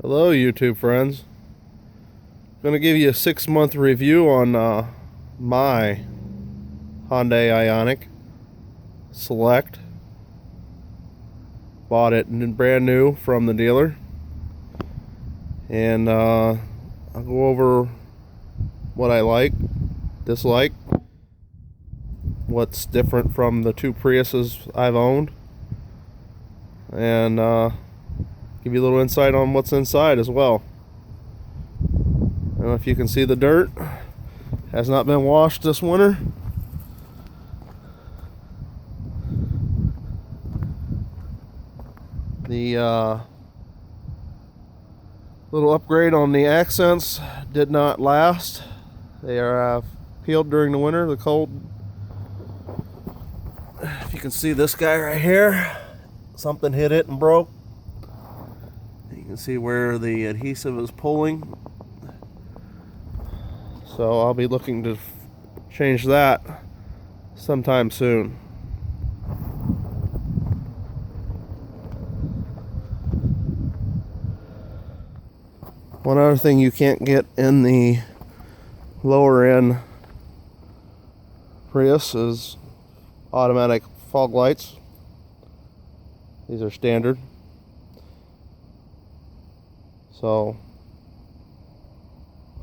Hello YouTube friends. I'm going to give you a 6-month review on my Hyundai Ioniq Select. Bought it brand new from the dealer, and I'll go over what I like, dislike, what's different from the two Priuses I've owned, and give you a little insight on what's inside as well. I don't know if you can see the dirt. Has not been washed this winter. The little upgrade on the accents did not last. They are peeled during the winter, the cold. If you can see this guy right here, something hit it and broke. You can see where the adhesive is pulling. So I'll be looking to change that sometime soon. One other thing you can't get in the lower end Prius is automatic fog lights. These are standard. So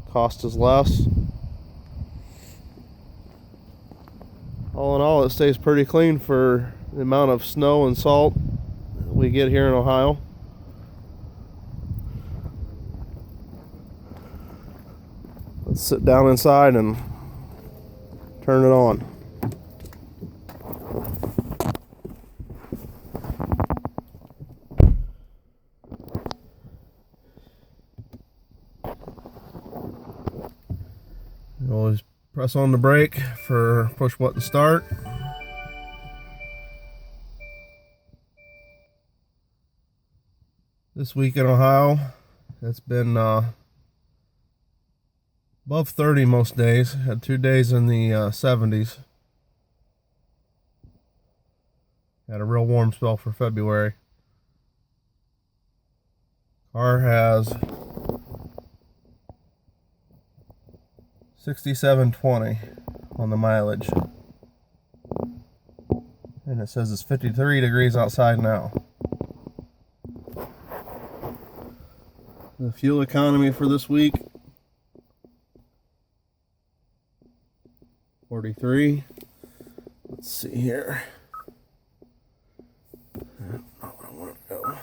cost is less. All in all, it stays pretty clean for the amount of snow and salt we get here in Ohio. Let's sit down inside and turn it on. You always press on the brake for push button start. This week in Ohio, it's been above 30 most days. Had 2 days in the 70s. Had a real warm spell for February. Car has 6720 on the mileage, and it says it's 53 degrees outside now. The fuel economy for this week, 43. Let's see here. Not where I want to go.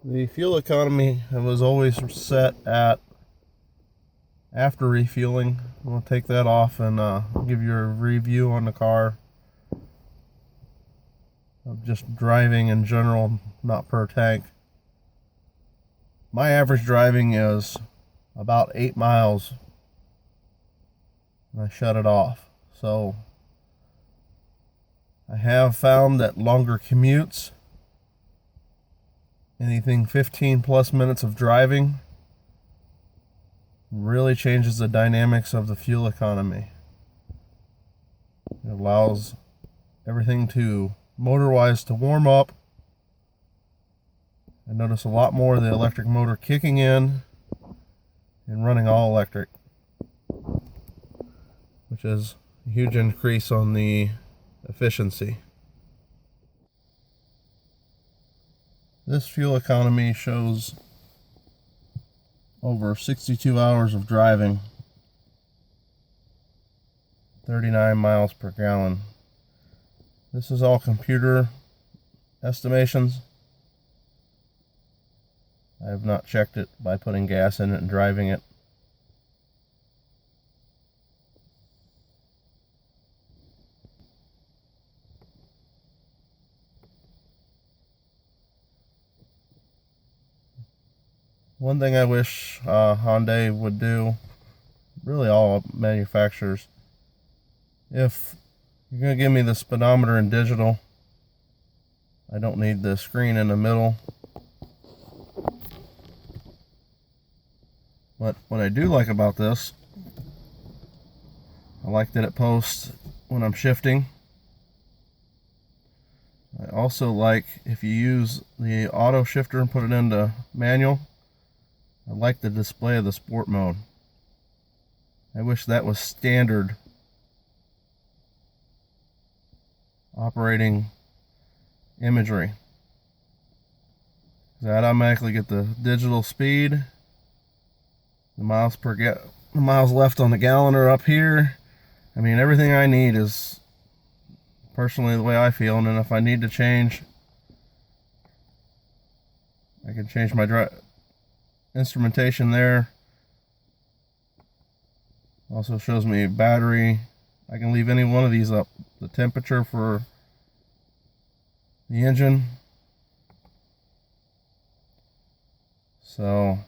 The fuel economy was always set at after refueling. I'm going to take that off and give you a review on the car of just driving in general, not per tank. My average driving is about 8 miles and I shut it off. So I have found that longer commutes, anything 15 plus minutes of driving, really changes the dynamics of the fuel economy. It allows everything to, motor-wise, to warm up. I notice a lot more of the electric motor kicking in and running all electric, which is a huge increase on the efficiency. This fuel economy shows over 62 hours of driving, 39 miles per gallon. This is all computer estimations. I have not checked it by putting gas in it and driving it. One thing I wish Hyundai would do, really all manufacturers, if you're going to give me the speedometer in digital, I don't need the screen in the middle. But what I do like about this, I like that it posts when I'm shifting. I also like, if you use the auto shifter and put it into manual, I like the display of the sport mode. I wish that was standard operating imagery. I'd automatically get the digital speed, the miles left on the gallon are up here. I mean, everything I need is personally the way I feel, and then if I need to change, I can change my instrumentation there. Also shows me battery. I can leave any one of these up. The temperature for the engine. So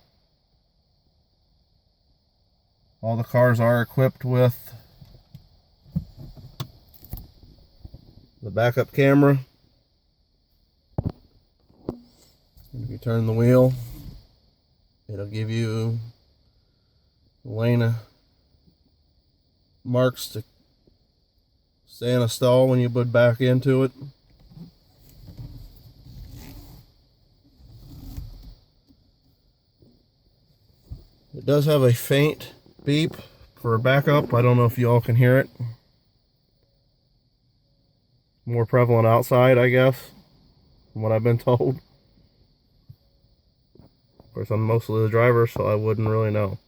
all the cars are equipped with the backup camera. If you turn the wheel, it'll give you the lane of marks to stay in a stall when you put back into it. It does have a faint beep for backup. I don't know if you all can hear it. More prevalent outside, I guess, from what I've been told. Of course, I'm mostly the driver, so I wouldn't really know.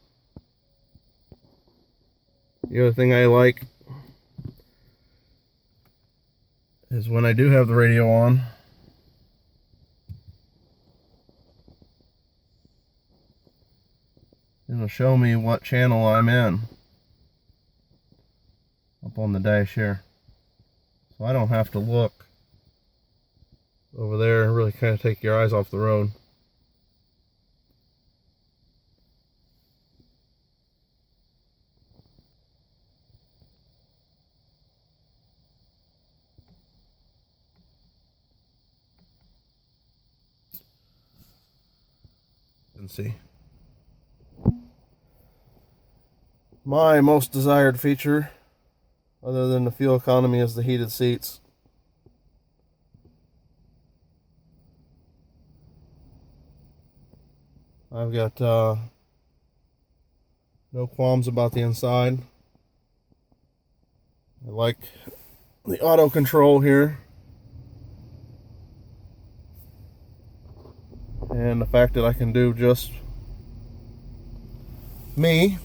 The other thing I like is when I do have the radio on, it'll show me what channel I'm in up on the dash here. So I don't have to look over there and really kind of take your eyes off the road. And see. My most desired feature, other than the fuel economy, is the heated seats. I've got no qualms about the inside. I like the auto control here, and the fact that I can do just me,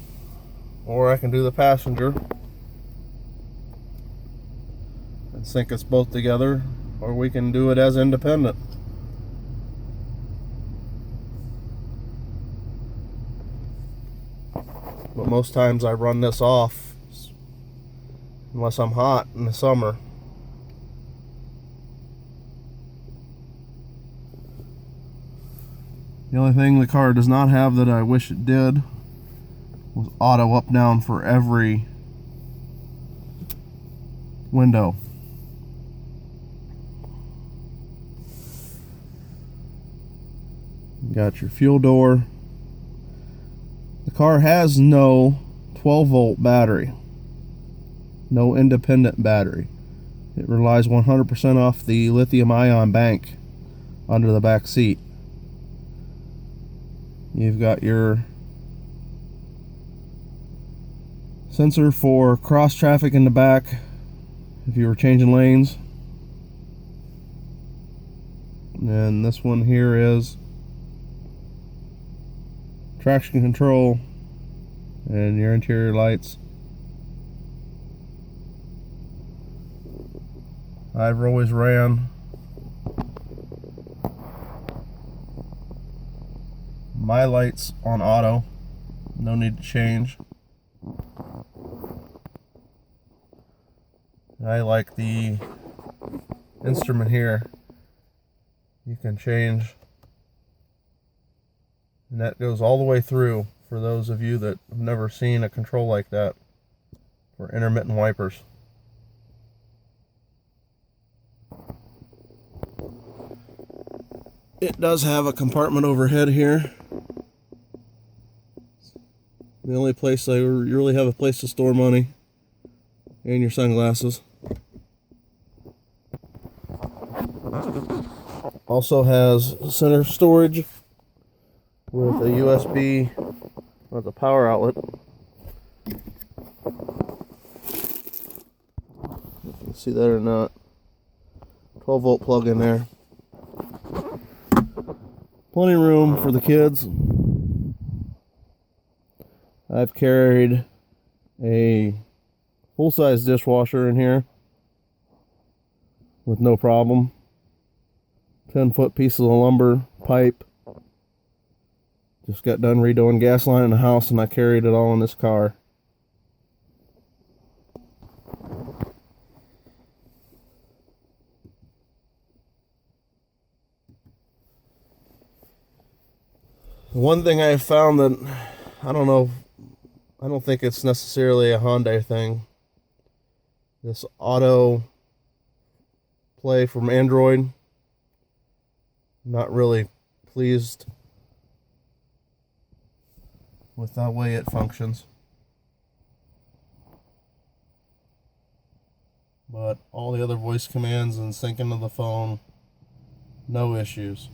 or I can do the passenger and sync us both together, or we can do it as independent. But most times I run this off unless I'm hot in the summer. The only thing the car does not have that I wish it did was auto up down for every window. You got your fuel door. The car has no 12-volt battery, no independent battery. It relies 100% off the lithium-ion bank under the back seat. You've got your sensor for cross traffic in the back if you were changing lanes. And this one here is traction control and your interior lights. I've always ran my lights on auto, no need to change. I like the instrument here. You can change, and that goes all the way through for those of you that have never seen a control like that for intermittent wipers. It does have a compartment overhead here. The only place I really have a place to store money. and your sunglasses. Also has center storage with a USB with a power outlet. You can see that or not. 12-volt plug in there. Plenty of room for the kids. I've carried a full-size dishwasher in here with no problem. 10-foot pieces of lumber, pipe. Just got done redoing gas line in the house and I carried it all in this car. One thing I have found that, I don't think it's necessarily a Hyundai thing. This auto play from Android, not really pleased with the way it functions. But all the other voice commands and syncing to the phone, no issues.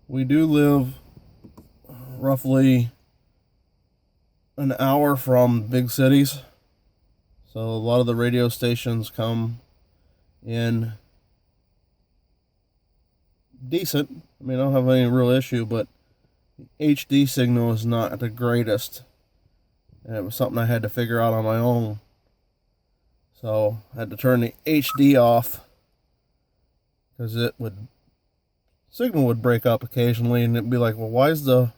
We do live roughly an hour from big cities, so a lot of the radio stations come in decent. I mean, I don't have any real issue, but HD signal is not the greatest, and it was something I had to figure out on my own. So I had to turn the HD off because signal would break up occasionally, and it'd be like, well, why is the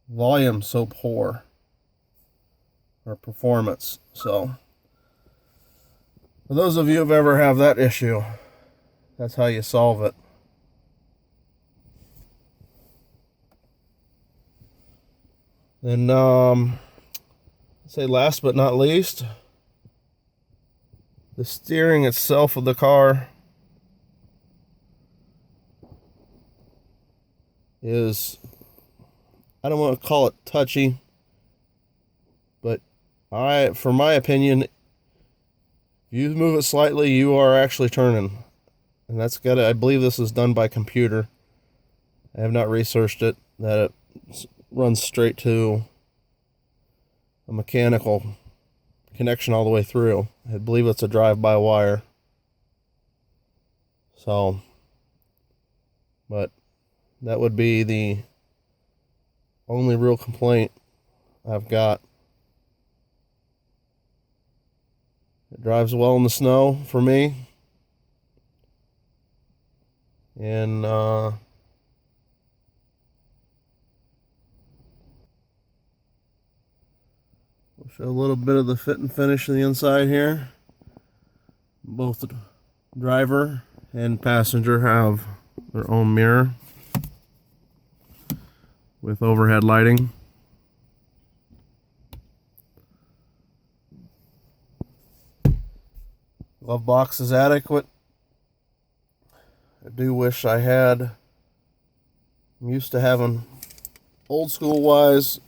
volume so poor, or performance? So for those of you who've ever have that issue, that's how you solve it. Then say last but not least, the steering itself of the car is, I don't want to call it touchy, but for my opinion, if you move it slightly, you are actually turning. And I believe this is done by computer. I have not researched it, that it runs straight to a mechanical connection all the way through. I believe it's a drive-by-wire. So, but that would be the only real complaint I've got. It drives well in the snow for me. And we'll show a little bit of the fit and finish of the inside here. Both the driver and passenger have their own mirror with overhead lighting. Glove box is adequate. I do wish I'm used to having, old school wise,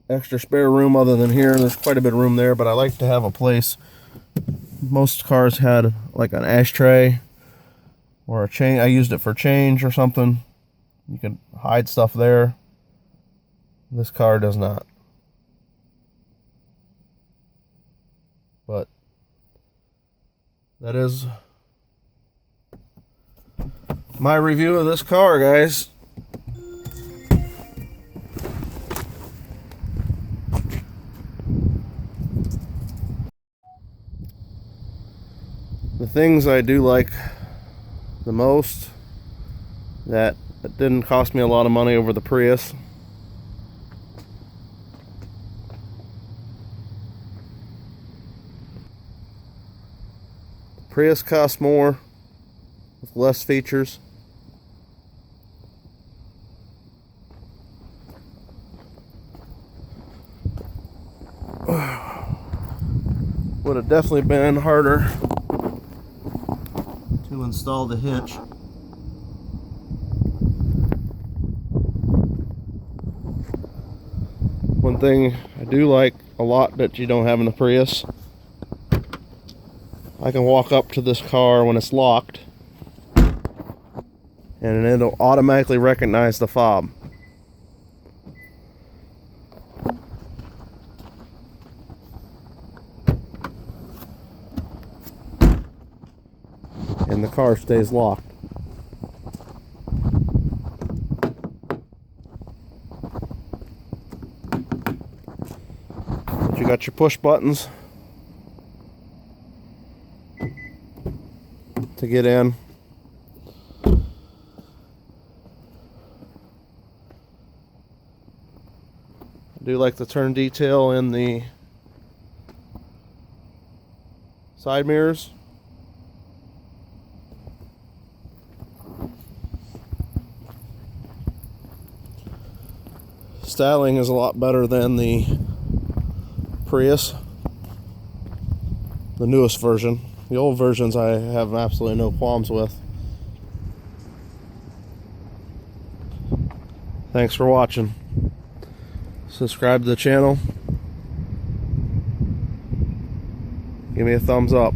extra spare room other than here. There's quite a bit of room there, but I like to have a place. Most cars had like an ashtray or a chain. I used it for change or something. You can hide stuff there. This car does not. But that is my review of this car, guys. The things I do like the most, that it didn't cost me a lot of money over the Prius. The Prius costs more with less features. Would have definitely been harder to install the hitch. One thing I do like a lot that you don't have in the Prius, I can walk up to this car when it's locked and it'll automatically recognize the fob. And the car stays locked. But you got your push buttons to get in. I do like the turn detail in the side mirrors. Styling is a lot better than the Prius, the newest version. The old versions I have absolutely no qualms with. Thanks for watching. Subscribe to the channel. Give me a thumbs up.